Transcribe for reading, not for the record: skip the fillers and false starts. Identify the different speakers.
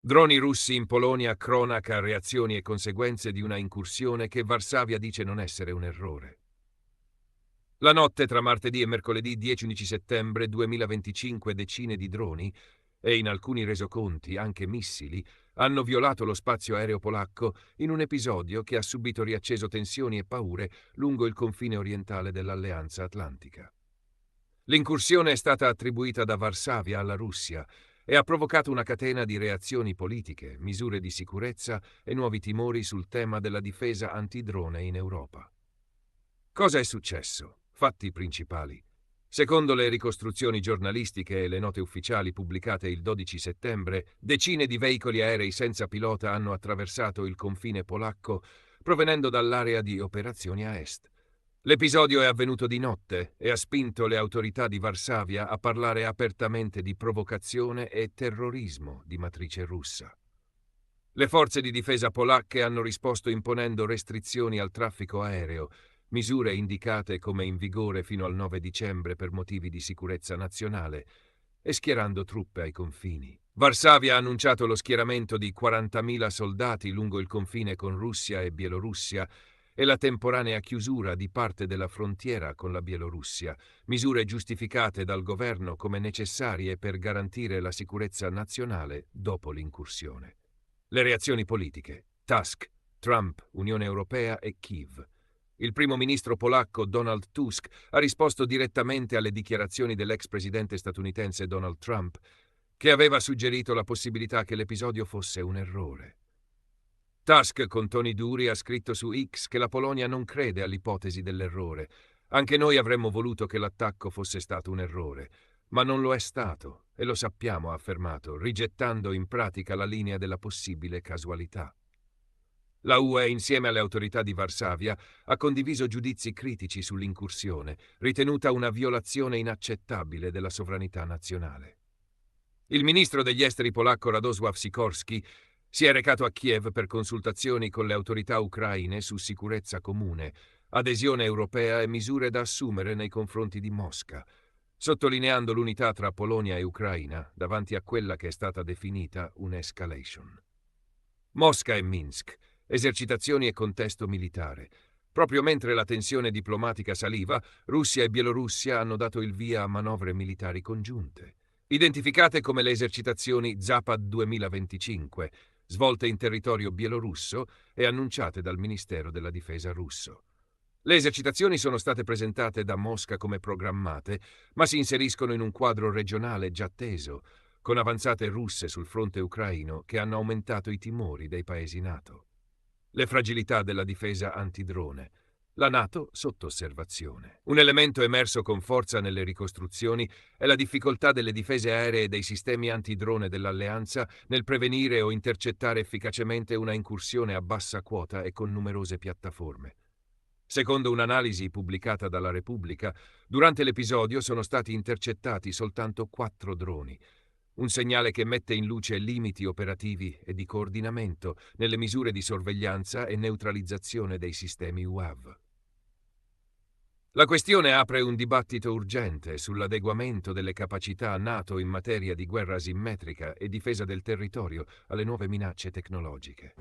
Speaker 1: Droni russi in Polonia, cronaca, reazioni e conseguenze di una incursione che Varsavia dice non essere un errore. La notte tra martedì e mercoledì 10-11 settembre 2025 decine di droni, e in alcuni resoconti anche missili, hanno violato lo spazio aereo polacco in un episodio che ha subito riacceso tensioni e paure lungo il confine orientale dell'Alleanza Atlantica. L'incursione è stata attribuita da Varsavia alla Russia e ha provocato una catena di reazioni politiche, misure di sicurezza e nuovi timori sul tema della difesa antidrone in Europa. Cosa è successo? Fatti principali. Secondo le ricostruzioni giornalistiche e le note ufficiali pubblicate il 12 settembre, decine di veicoli aerei senza pilota hanno attraversato il confine polacco provenendo dall'area di operazioni a est. L'episodio è avvenuto di notte e ha spinto le autorità di Varsavia a parlare apertamente di provocazione e terrorismo di matrice russa. Le forze di difesa polacche hanno risposto imponendo restrizioni al traffico aereo, misure indicate come in vigore fino al 9 dicembre per motivi di sicurezza nazionale, e schierando truppe ai confini. Varsavia ha annunciato lo schieramento di 40.000 soldati lungo il confine con Russia e Bielorussia e la temporanea chiusura di parte della frontiera con la Bielorussia, misure giustificate dal governo come necessarie per garantire la sicurezza nazionale dopo l'incursione. Le reazioni politiche: Tusk, Trump, Unione Europea e Kiev. Il primo ministro polacco Donald Tusk ha risposto direttamente alle dichiarazioni dell'ex presidente statunitense Donald Trump, che aveva suggerito la possibilità che l'episodio fosse un errore. Tusk, con toni duri, ha scritto su X che la Polonia non crede all'ipotesi dell'errore. Anche noi avremmo voluto che l'attacco fosse stato un errore, ma non lo è stato, e lo sappiamo, ha affermato, rigettando in pratica la linea della possibile casualità. La UE, insieme alle autorità di Varsavia, ha condiviso giudizi critici sull'incursione, ritenuta una violazione inaccettabile della sovranità nazionale. Il ministro degli esteri polacco Radosław Sikorski si è recato a Kiev per consultazioni con le autorità ucraine su sicurezza comune, adesione europea e misure da assumere nei confronti di Mosca, sottolineando l'unità tra Polonia e Ucraina davanti a quella che è stata definita un'escalation. Mosca e Minsk, esercitazioni e contesto militare. Proprio mentre la tensione diplomatica saliva, Russia e Bielorussia hanno dato il via a manovre militari congiunte, identificate come le esercitazioni Zapad 2025, svolte in territorio bielorusso e annunciate dal Ministero della Difesa russo. Le esercitazioni sono state presentate da Mosca come programmate, ma si inseriscono in un quadro regionale già teso, con avanzate russe sul fronte ucraino che hanno aumentato i timori dei paesi NATO. Le fragilità della difesa antidrone. La NATO sotto osservazione. Un elemento emerso con forza nelle ricostruzioni è la difficoltà delle difese aeree e dei sistemi antidrone dell'Alleanza nel prevenire o intercettare efficacemente una incursione a bassa quota e con numerose piattaforme. Secondo un'analisi pubblicata dalla Repubblica, durante l'episodio sono stati intercettati soltanto 4 droni, un segnale che mette in luce limiti operativi e di coordinamento nelle misure di sorveglianza e neutralizzazione dei sistemi UAV. La questione apre un dibattito urgente sull'adeguamento delle capacità NATO in materia di guerra asimmetrica e difesa del territorio alle nuove minacce tecnologiche.